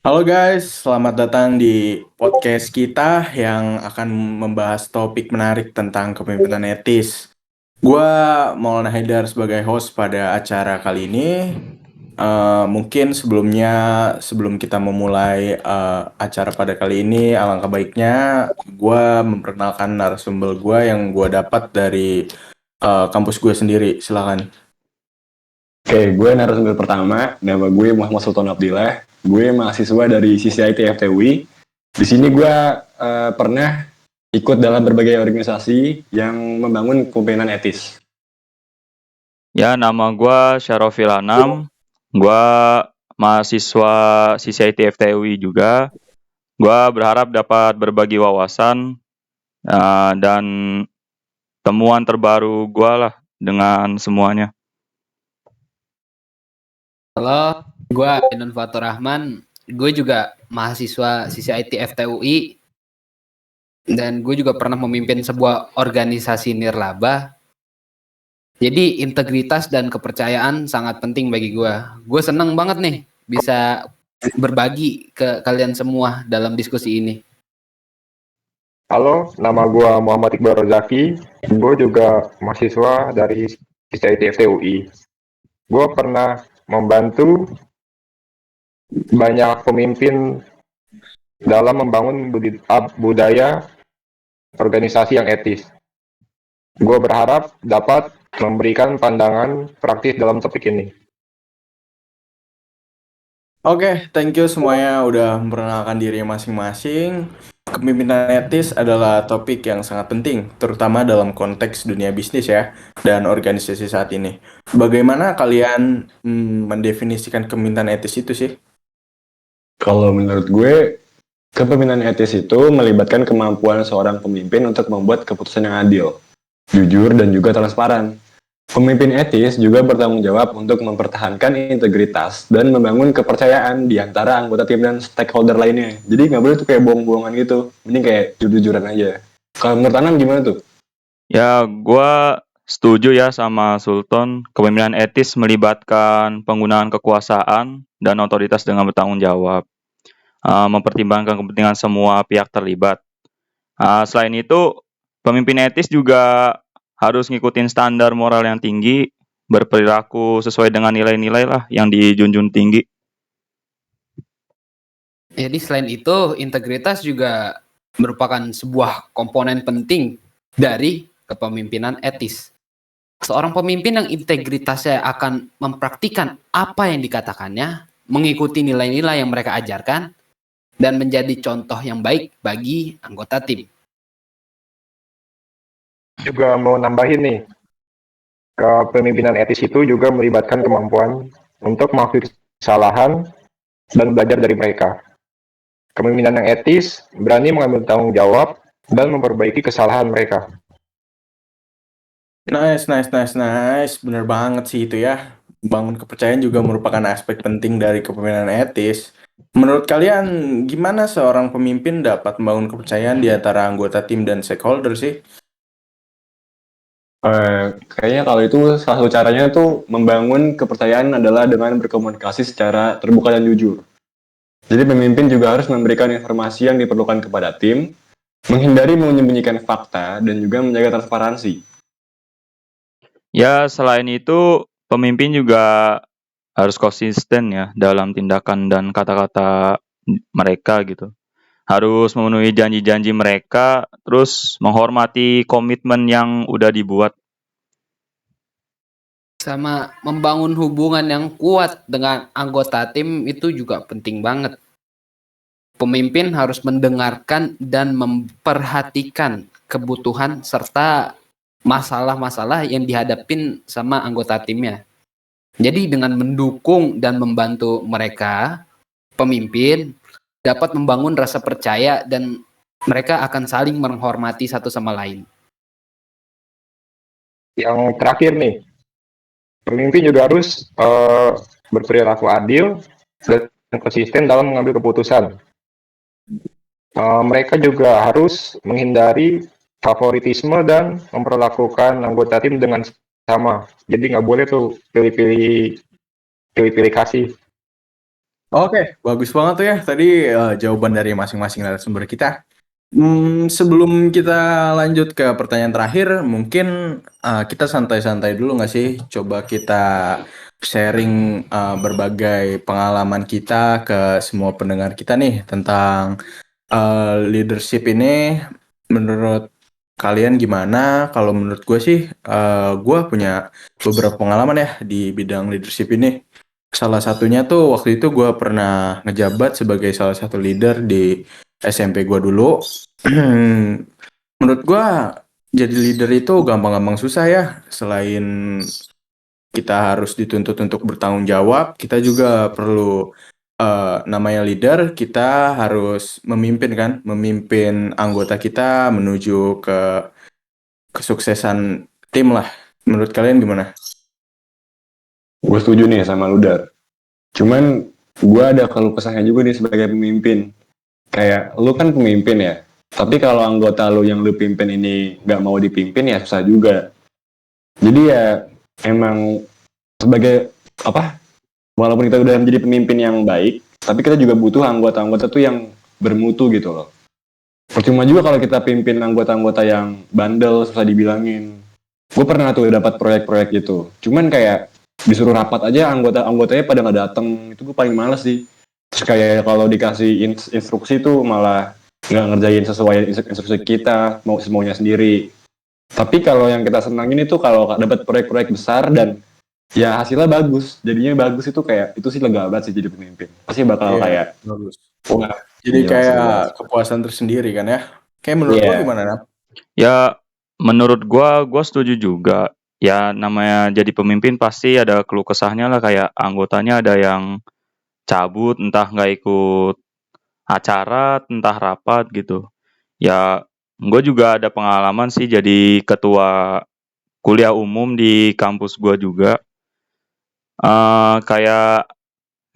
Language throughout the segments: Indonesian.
Halo guys, selamat datang di podcast kita yang akan membahas topik menarik tentang kepemimpinan etis. Gua Maulana Haidar sebagai host pada acara kali ini. Mungkin sebelum kita memulai acara pada kali ini, alangkah baiknya gua memperkenalkan narasumber gua yang gua dapat dari kampus gue sendiri. Silakan. Oke, gue narasumber pertama. Nama gue Muhammad Sultan Abdillah. Gue mahasiswa dari CCIT FTUI. Di sini gue pernah ikut dalam berbagai organisasi yang membangun kepemimpinan etis. Ya, nama gua Syarofil Anam. Gua mahasiswa CCIT FTUI juga. Gua berharap dapat berbagi wawasan dan temuan terbaru gua lah dengan semuanya. Halo, gue Ainun Fatur Rahman. Gue juga mahasiswa CCIT FTUI dan gue juga pernah memimpin sebuah organisasi nirlaba. Jadi integritas dan kepercayaan sangat penting bagi gue. Gue seneng banget nih bisa berbagi ke kalian semua dalam diskusi ini. Halo, nama gue Muhammad Iqbal Rozaki. Gue juga mahasiswa dari CCIT FTUI. Gue pernah membantu banyak pemimpin dalam membangun budaya organisasi yang etis. Gue berharap dapat memberikan pandangan praktis dalam topik ini. Oke, thank you semuanya udah memperkenalkan diri masing-masing. Kepemimpinan etis adalah topik yang sangat penting, terutama dalam konteks dunia bisnis ya, dan organisasi saat ini. Bagaimana kalian mendefinisikan kepemimpinan etis itu sih? Kalau menurut gue, kepemimpinan etis itu melibatkan kemampuan seorang pemimpin untuk membuat keputusan yang adil, jujur, dan juga transparan. Pemimpin etis juga bertanggung jawab untuk mempertahankan integritas dan membangun kepercayaan di antara anggota tim dan stakeholder lainnya. Jadi nggak boleh tuh kayak bohong-bohongan gitu. Mending kayak jujur-jujuran aja. Kalau menurut Anam gimana tuh? Ya, gua setuju ya sama Sultan. Kepemimpinan etis melibatkan penggunaan kekuasaan dan otoritas dengan bertanggung jawab, mempertimbangkan kepentingan semua pihak terlibat. Selain itu, pemimpin etis juga harus ngikutin standar moral yang tinggi, berperilaku sesuai dengan nilai-nilai lah yang dijunjung tinggi. Jadi selain itu, integritas juga merupakan sebuah komponen penting dari kepemimpinan etis. Seorang pemimpin yang integritasnya akan mempraktikkan apa yang dikatakannya, mengikuti nilai-nilai yang mereka ajarkan, dan menjadi contoh yang baik bagi anggota tim. Juga mau nambahin nih, kepemimpinan etis itu juga melibatkan kemampuan untuk mengakui kesalahan dan belajar dari mereka. Kepemimpinan yang etis berani mengambil tanggung jawab dan memperbaiki kesalahan mereka. Nice. Bener banget sih itu ya. Bangun kepercayaan juga merupakan aspek penting dari kepemimpinan etis. Menurut kalian, gimana seorang pemimpin dapat membangun kepercayaan di antara anggota tim dan stakeholder sih? Kayaknya kalau itu salah satu caranya tuh membangun kepercayaan adalah dengan berkomunikasi secara terbuka dan jujur. Jadi pemimpin juga harus memberikan informasi yang diperlukan kepada tim, menghindari menyembunyikan fakta, dan juga menjaga transparansi. Ya, selain itu, pemimpin juga harus konsisten ya dalam tindakan dan kata-kata mereka gitu. Harus memenuhi janji-janji mereka, terus menghormati komitmen yang udah dibuat. Sama membangun hubungan yang kuat dengan anggota tim itu juga penting banget. Pemimpin harus mendengarkan dan memperhatikan kebutuhan serta masalah-masalah yang dihadapin sama anggota timnya. Jadi dengan mendukung dan membantu mereka, pemimpin dapat membangun rasa percaya dan mereka akan saling menghormati satu sama lain. Yang terakhir nih, pemimpin juga harus berperilaku adil dan konsisten dalam mengambil keputusan. Mereka juga harus menghindari favoritisme dan memperlakukan anggota tim dengan sama. Jadi nggak boleh tuh pilih-pilih kasih. Oke, bagus banget tuh ya tadi jawaban dari masing-masing narasumber kita. Sebelum kita lanjut ke pertanyaan terakhir, mungkin kita santai-santai dulu nggak sih? Coba kita sharing berbagai pengalaman kita ke semua pendengar kita nih tentang leadership ini. Menurut kalian gimana? Kalau menurut gue sih, gue punya beberapa pengalaman ya di bidang leadership ini. Salah satunya tuh waktu itu gue pernah ngejabat sebagai salah satu leader di SMP gue dulu. Menurut gue jadi leader itu gampang-gampang susah ya. Selain kita harus dituntut untuk bertanggung jawab, kita juga perlu namanya leader, kita harus memimpin kan, memimpin anggota kita menuju ke kesuksesan tim lah. Menurut kalian gimana? Gue setuju nih sama lu, Dar. Cuman gue ada keluh kesahnya juga nih sebagai pemimpin. Kayak lu kan pemimpin ya, tapi kalau anggota lu yang lu pimpin ini gak mau dipimpin ya susah juga. Jadi ya emang sebagai apa? Walaupun kita udah menjadi pemimpin yang baik, tapi kita juga butuh anggota-anggota tuh yang bermutu gitu loh. Percuma juga kalau kita pimpin anggota-anggota yang bandel, susah dibilangin. Gue pernah tuh dapat proyek-proyek gitu. Cuman kayak disuruh rapat aja anggota-anggotanya pada nggak dateng. Itu gue paling males sih. Terus kayak kalau dikasih instruksi tuh malah nggak ngerjain sesuai instruksi kita, mau semaunya sendiri. Tapi kalau yang kita senangin itu kalau dapat proyek-proyek besar dan ya hasilnya bagus, jadinya bagus itu kayak itu sih lega banget sih jadi pemimpin. Pasti bakal Iya, kayak bagus. wah Jadi gila seru banget. kayak kepuasan tersendiri kan ya. Kayak menurut lo Iya. gimana, Nap? Ya, menurut gua setuju juga. Ya, namanya jadi pemimpin pasti ada keluh kesahnya lah, kayak anggotanya ada yang cabut, entah nggak ikut acara, entah rapat gitu. Ya, gue juga ada pengalaman sih jadi ketua kuliah umum di kampus gua juga. Kayak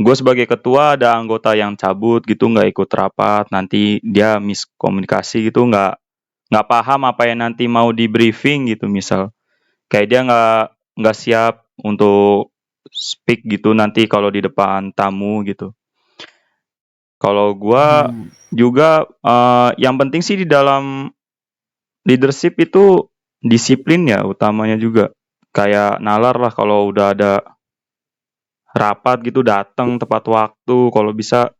gue sebagai ketua ada anggota yang cabut gitu, nggak ikut rapat, nanti dia miskomunikasi gitu, nggak paham apa yang nanti mau di briefing gitu, misal kayak dia nggak siap untuk speak gitu nanti kalau di depan tamu gitu. Kalau gua juga yang penting sih di dalam leadership itu disiplin ya utamanya juga. Kayak nalar lah kalau udah ada rapat gitu datang tepat waktu, kalau bisa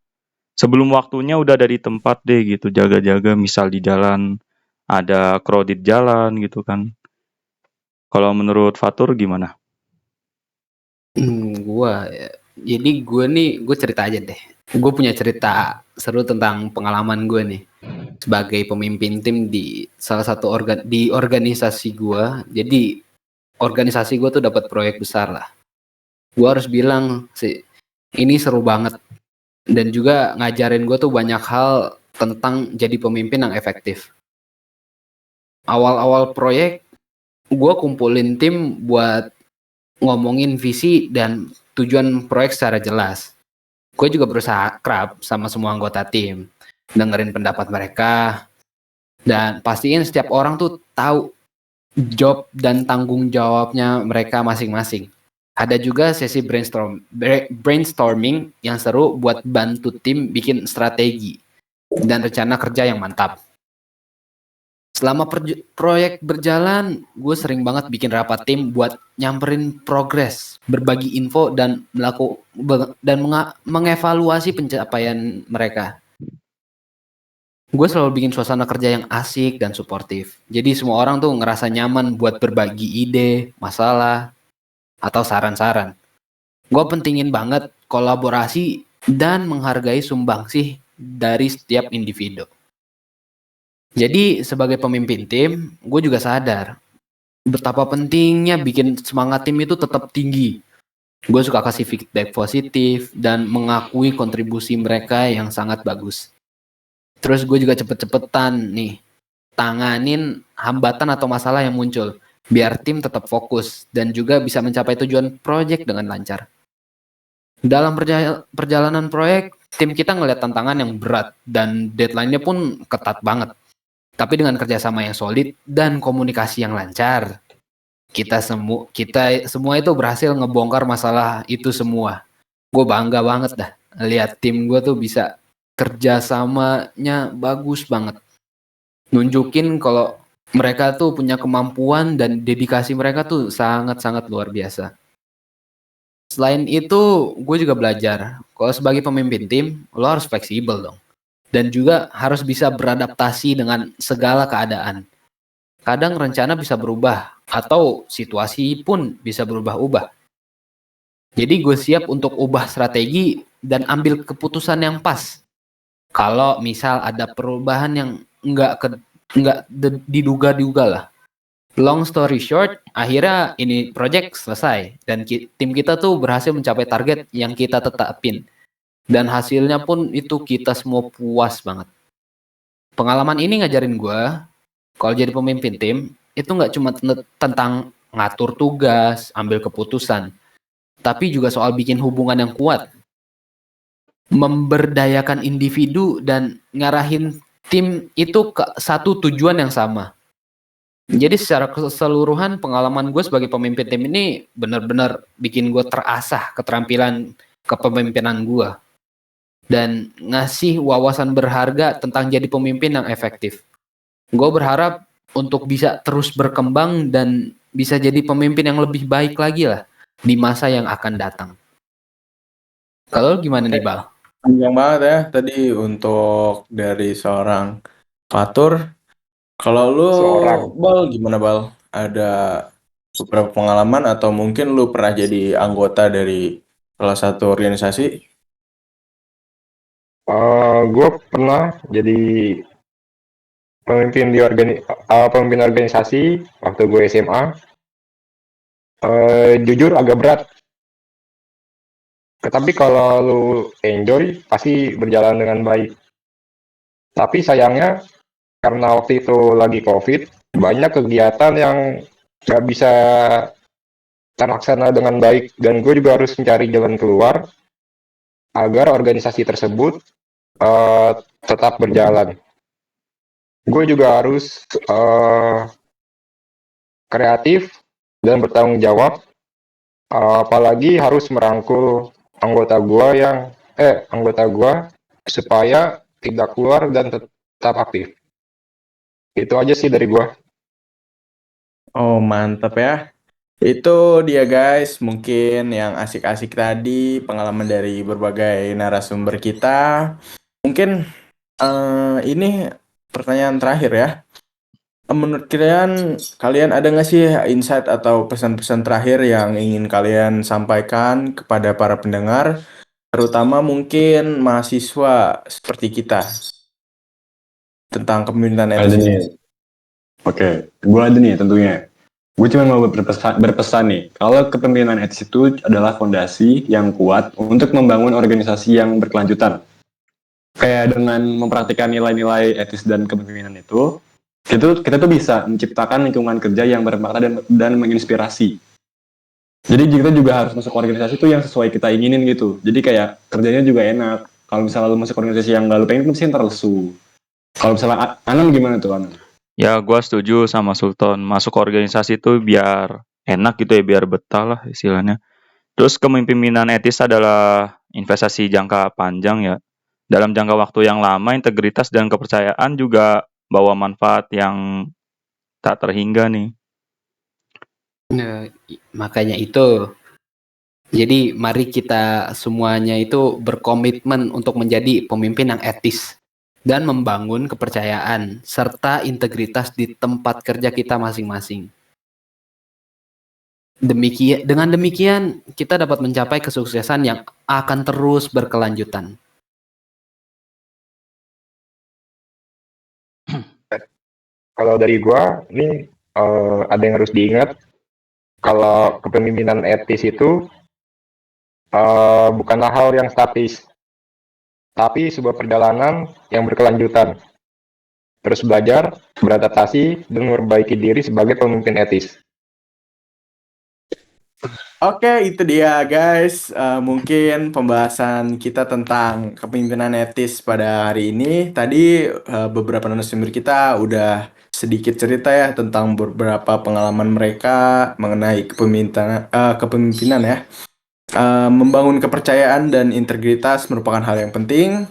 sebelum waktunya udah ada di tempat deh gitu, jaga-jaga misal di jalan ada crowded jalan gitu kan. Kalau menurut Fatur gimana? Jadi gue nih, gue cerita aja deh. Gue punya cerita seru tentang pengalaman gue nih sebagai pemimpin tim di salah satu di organisasi gue. Jadi organisasi gue tuh dapat proyek besar lah. Gue harus bilang sih, ini seru banget dan juga ngajarin gue tuh banyak hal tentang jadi pemimpin yang efektif. Awal-awal proyek, gue kumpulin tim buat ngomongin visi dan tujuan proyek secara jelas. Gue juga berusaha akrab sama semua anggota tim, dengerin pendapat mereka, dan pastiin setiap orang tuh tahu job dan tanggung jawabnya mereka masing-masing. Ada juga sesi brainstorming yang seru buat bantu tim bikin strategi dan rencana kerja yang mantap. Selama proyek berjalan, gue sering banget bikin rapat tim buat nyamperin progres, berbagi info dan mengevaluasi pencapaian mereka. Gue selalu bikin suasana kerja yang asik dan suportif. Jadi semua orang tuh ngerasa nyaman buat berbagi ide, masalah, atau saran-saran. Gue pentingin banget kolaborasi dan menghargai sumbangsih dari setiap individu. Jadi sebagai pemimpin tim, gue juga sadar betapa pentingnya bikin semangat tim itu tetap tinggi. Gue suka kasih feedback positif dan mengakui kontribusi mereka yang sangat bagus. Terus gue juga cepet-cepetan nih tanganin hambatan atau masalah yang muncul biar tim tetap fokus dan juga bisa mencapai tujuan proyek dengan lancar. Dalam perjalanan proyek, tim kita ngeliat tantangan yang berat dan deadline-nya pun ketat banget. Tapi dengan kerjasama yang solid dan komunikasi yang lancar, kita semua itu berhasil ngebongkar masalah itu semua. Gue bangga banget dah lihat tim gue tuh bisa kerjasamanya bagus banget. Nunjukin kalau mereka tuh punya kemampuan dan dedikasi mereka tuh sangat-sangat luar biasa. Selain itu, gue juga belajar. Kalau sebagai pemimpin tim, lo harus fleksibel dong. Dan juga harus bisa beradaptasi dengan segala keadaan. Kadang rencana bisa berubah, atau situasi pun bisa berubah-ubah. Jadi gue siap untuk ubah strategi dan ambil keputusan yang pas. Kalau misal ada perubahan yang nggak diduga-duga lah. Long story short, akhirnya ini project selesai dan tim kita tuh berhasil mencapai target yang kita tetapin. Dan hasilnya pun itu kita semua puas banget. Pengalaman ini ngajarin gue, kalau jadi pemimpin tim, itu nggak cuma tentang ngatur tugas, ambil keputusan, tapi juga soal bikin hubungan yang kuat, memberdayakan individu dan ngarahin tim itu ke satu tujuan yang sama. Jadi secara keseluruhan pengalaman gue sebagai pemimpin tim ini benar-benar bikin gue terasah keterampilan kepemimpinan gue dan ngasih wawasan berharga tentang jadi pemimpin yang efektif. Gue berharap untuk bisa terus berkembang dan bisa jadi pemimpin yang lebih baik lagi lah di masa yang akan datang. Kalau gimana nih, Bal? Panjang banget ya tadi untuk dari seorang Fatur. Kalau lu, Seorang. Bal, gimana Bal? Ada beberapa pengalaman atau mungkin lu pernah jadi anggota dari salah satu organisasi? Gue pernah jadi pemimpin organisasi waktu gue SMA. Jujur agak berat. Tapi kalau lu enjoy, pasti berjalan dengan baik. Tapi sayangnya, karena waktu itu lagi COVID, banyak kegiatan yang nggak bisa terlaksana dengan baik. Dan gue juga harus mencari jalan keluar agar organisasi tersebut tetap berjalan. Gue juga harus kreatif dan bertanggung jawab, apalagi harus merangkul anggota gue supaya tidak keluar dan tetap aktif. Itu aja sih dari gue. Oh, mantap ya. Itu dia guys, mungkin yang asik-asik tadi, pengalaman dari berbagai narasumber kita. Mungkin ini pertanyaan terakhir ya. Menurut kalian ada nggak sih insight atau pesan-pesan terakhir yang ingin kalian sampaikan kepada para pendengar, terutama mungkin mahasiswa seperti kita tentang kepemimpinan Ada etis ini? nih. Oke, gue ada nih tentunya. Gue cuma mau berpesan nih, kalau kepemimpinan etis itu adalah fondasi yang kuat untuk membangun organisasi yang berkelanjutan. Kayak dengan mempraktikkan nilai-nilai etis dan kepemimpinan itu, kita tuh bisa menciptakan lingkungan kerja yang bermakna dan menginspirasi. Jadi kita juga harus masuk organisasi itu yang sesuai kita inginin gitu. Jadi kayak kerjanya juga enak. Kalau misalnya lu masuk organisasi yang gak lu pengen, pasti ntar lesu. Kalau misalnya Anam gimana tuh Anam? Ya, gua setuju sama Sultan. Masuk organisasi itu biar enak gitu ya, biar betah lah istilahnya. Terus kepemimpinan etis adalah investasi jangka panjang ya. Dalam jangka waktu yang lama, integritas dan kepercayaan juga bawa manfaat yang tak terhingga nih. Nah, makanya itu. Jadi mari kita semuanya itu berkomitmen untuk menjadi pemimpin yang etis dan membangun kepercayaan serta integritas di tempat kerja kita masing-masing. Dengan demikian kita dapat mencapai kesuksesan yang akan terus berkelanjutan. Kalau dari gue, ini ada yang harus diingat. Kalau kepemimpinan etis itu bukanlah hal yang statis, tapi sebuah perjalanan yang berkelanjutan. Terus belajar, beradaptasi, dan memperbaiki diri sebagai pemimpin etis. Oke, itu dia guys. Mungkin pembahasan kita tentang kepemimpinan etis pada hari ini. Tadi beberapa narasumber kita udah sedikit cerita ya tentang beberapa pengalaman mereka mengenai kepemimpinan ya. Membangun kepercayaan dan integritas merupakan hal yang penting.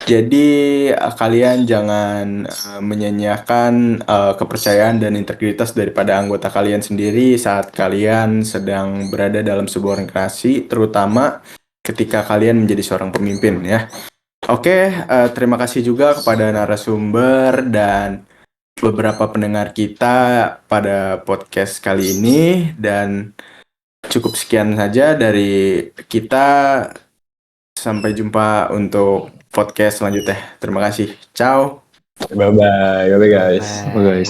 Jadi kalian jangan menyanyiakan kepercayaan dan integritas daripada anggota kalian sendiri saat kalian sedang berada dalam sebuah organisasi, terutama ketika kalian menjadi seorang pemimpin ya. Oke, terima kasih juga kepada narasumber dan beberapa pendengar kita pada podcast kali ini, dan cukup sekian saja dari kita. Sampai jumpa untuk podcast selanjutnya. Terima kasih. Ciao. Bye bye guys. Guys.